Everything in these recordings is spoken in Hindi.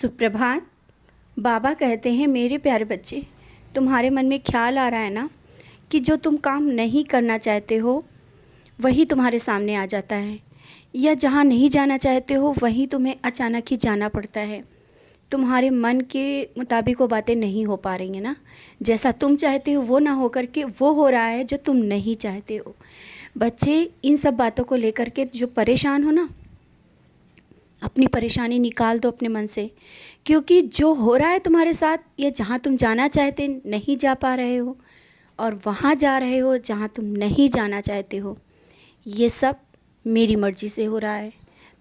सुप्रभात। बाबा कहते हैं, मेरे प्यारे बच्चे, तुम्हारे मन में ख्याल आ रहा है ना कि जो तुम काम नहीं करना चाहते हो वही तुम्हारे सामने आ जाता है, या जहाँ नहीं जाना चाहते हो वहीं तुम्हें अचानक ही जाना पड़ता है। तुम्हारे मन के मुताबिक वो बातें नहीं हो पा रही हैं ना। जैसा तुम चाहते हो वो ना हो करके वो हो रहा है जो तुम नहीं चाहते हो। बच्चे, इन सब बातों को लेकर के जो परेशान हो ना, अपनी परेशानी निकाल दो अपने मन से, क्योंकि जो हो रहा है तुम्हारे साथ, या जहाँ तुम जाना चाहते नहीं जा पा रहे हो और वहाँ जा रहे हो जहाँ तुम नहीं जाना चाहते हो, ये सब मेरी मर्ज़ी से हो रहा है।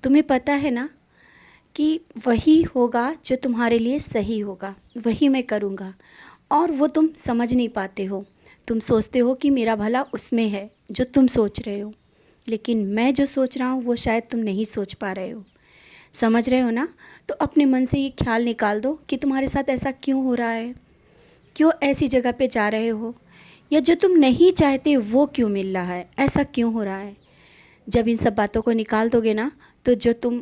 तुम्हें पता है ना कि वही होगा जो तुम्हारे लिए सही होगा, वही मैं करूँगा, और वो तुम समझ नहीं पाते हो। तुम सोचते हो कि मेरा भला उसमें है जो तुम सोच रहे हो, लेकिन मैं जो सोच रहा हूँ वो शायद तुम नहीं सोच पा रहे हो। समझ रहे हो ना? तो अपने मन से ये ख्याल निकाल दो कि तुम्हारे साथ ऐसा क्यों हो रहा है, क्यों ऐसी जगह पे जा रहे हो, या जो तुम नहीं चाहते वो क्यों मिल रहा है, ऐसा क्यों हो रहा है। जब इन सब बातों को निकाल दोगे ना, तो जो तुम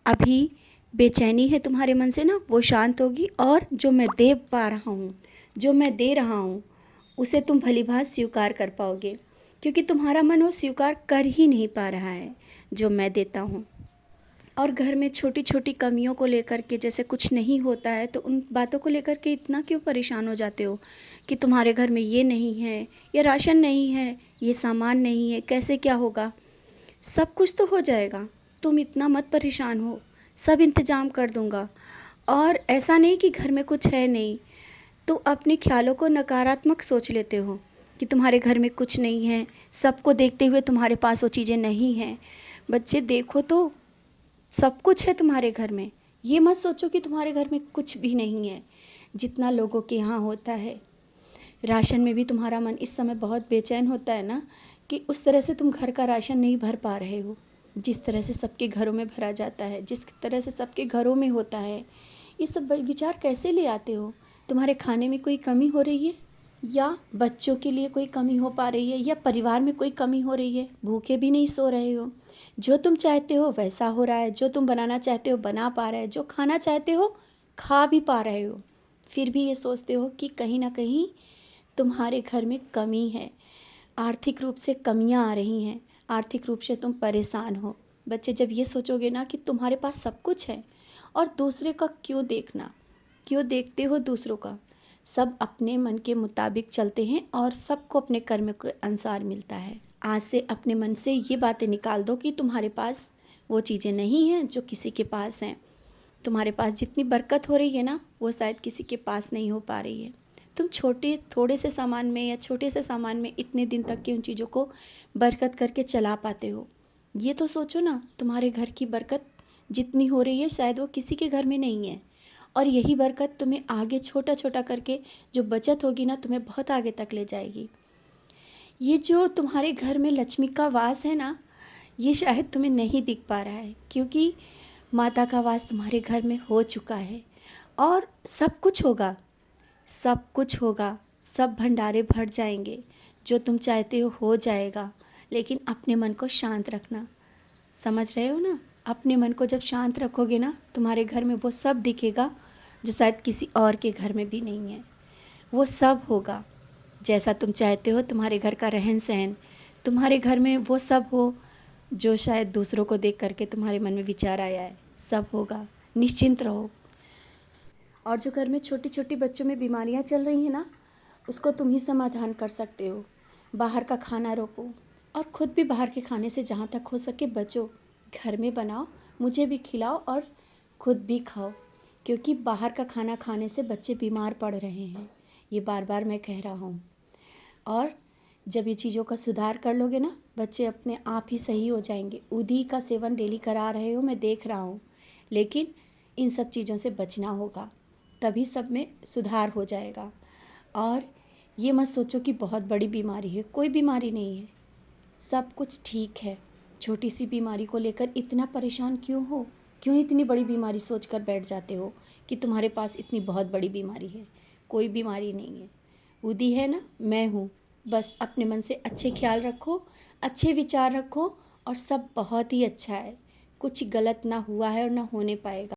अभी बेचैनी है तुम्हारे मन से ना, वो शांत होगी, और जो मैं दे पा रहा हूँ, जो मैं दे रहा हूँ, उसे तुम भलीभांति स्वीकार कर पाओगे, क्योंकि तुम्हारा मन वो स्वीकार कर ही नहीं पा रहा है जो मैं देता हूँ। और घर में छोटी छोटी कमियों को लेकर के जैसे कुछ नहीं होता है, तो उन बातों को लेकर के इतना क्यों परेशान हो जाते हो कि तुम्हारे घर में ये नहीं है, या राशन नहीं है, ये सामान नहीं है, कैसे क्या होगा। सब कुछ तो हो जाएगा, तुम इतना मत परेशान हो, सब इंतज़ाम कर दूँगा। और ऐसा नहीं कि घर में कुछ है नहीं, तो अपने ख्यालों को नकारात्मक सोच लेते हो कि तुम्हारे घर में कुछ नहीं है, सबको देखते हुए तुम्हारे पास वो चीज़ें नहीं हैं। बच्चे देखो तो, सब कुछ है तुम्हारे घर में। ये मत सोचो कि तुम्हारे घर में कुछ भी नहीं है, जितना लोगों के यहाँ होता है। राशन में भी तुम्हारा मन इस समय बहुत बेचैन होता है ना, कि उस तरह से तुम घर का राशन नहीं भर पा रहे हो, जिस तरह से सबके घरों में भरा जाता है, जिस तरह से सबके घरों में होता है। ये सब विचार कैसे ले आते हो? तुम्हारे खाने में कोई कमी हो रही है, या बच्चों के लिए कोई कमी हो पा रही है, या परिवार में कोई कमी हो रही है? भूखे भी नहीं सो रहे हो, जो तुम चाहते हो वैसा हो रहा है, जो तुम बनाना चाहते हो बना पा रहे हो, जो खाना चाहते हो खा भी पा रहे हो, फिर भी ये सोचते हो कि कहीं ना कहीं तुम्हारे घर में कमी है, आर्थिक रूप से कमियां आ रही हैं, आर्थिक रूप से तुम परेशान हो। बच्चे, जब ये सोचोगे ना कि तुम्हारे पास सब कुछ है, और दूसरे का क्यों देखना, क्यों देखते हो दूसरों का। सब अपने मन के मुताबिक चलते हैं और सबको अपने कर्म के अनुसार मिलता है। आज से अपने मन से ये बातें निकाल दो कि तुम्हारे पास वो चीज़ें नहीं हैं जो किसी के पास हैं। तुम्हारे पास जितनी बरकत हो रही है ना, वो शायद किसी के पास नहीं हो पा रही है। तुम छोटे थोड़े से सामान में, या छोटे से सामान में इतने दिन तक की उन चीज़ों को बरकत करके चला पाते हो। ये तो सोचो ना, तुम्हारे घर की बरकत जितनी हो रही है शायद वो किसी के घर में नहीं है, और यही बरकत तुम्हें आगे छोटा छोटा करके जो बचत होगी ना, तुम्हें बहुत आगे तक ले जाएगी। ये जो तुम्हारे घर में लक्ष्मी का वास है ना, ये शायद तुम्हें नहीं दिख पा रहा है, क्योंकि माता का वास तुम्हारे घर में हो चुका है, और सब कुछ होगा, सब कुछ होगा, सब भंडारे भर जाएंगे, जो तुम चाहते हो जाएगा। लेकिन अपने मन को शांत रखना। समझ रहे हो ना? अपने मन को जब शांत रखोगे ना, तुम्हारे घर में वो सब दिखेगा जो शायद किसी और के घर में भी नहीं है। वो सब होगा जैसा तुम चाहते हो। तुम्हारे घर का रहन सहन, तुम्हारे घर में वो सब हो जो शायद दूसरों को देख करके तुम्हारे मन में विचार आया है, सब होगा। निश्चिंत रहो। और जो घर में छोटी छोटी बच्चों में बीमारियां चल रही हैं ना, उसको तुम ही समाधान कर सकते हो। बाहर का खाना रोको, और ख़ुद भी बाहर के खाने से जहाँ तक हो सके बचो। घर में बनाओ, मुझे भी खिलाओ और ख़ुद भी खाओ, क्योंकि बाहर का खाना खाने से बच्चे बीमार पड़ रहे हैं। ये बार बार मैं कह रहा हूँ। और जब ये चीज़ों का सुधार कर लोगे ना, बच्चे अपने आप ही सही हो जाएंगे। उदी का सेवन डेली करा रहे हो, मैं देख रहा हूँ, लेकिन इन सब चीज़ों से बचना होगा, तभी सब में सुधार हो जाएगा। और ये मत सोचो कि बहुत बड़ी बीमारी है, कोई बीमारी नहीं है, सब कुछ ठीक है। छोटी सी बीमारी को लेकर इतना परेशान क्यों हो? क्यों इतनी बड़ी बीमारी सोच कर बैठ जाते हो कि तुम्हारे पास इतनी बहुत बड़ी बीमारी है? कोई बीमारी नहीं है। उदी है ना, मैं हूँ। बस अपने मन से अच्छे ख्याल रखो, अच्छे विचार रखो, और सब बहुत ही अच्छा है। कुछ गलत ना हुआ है और ना होने पाएगा।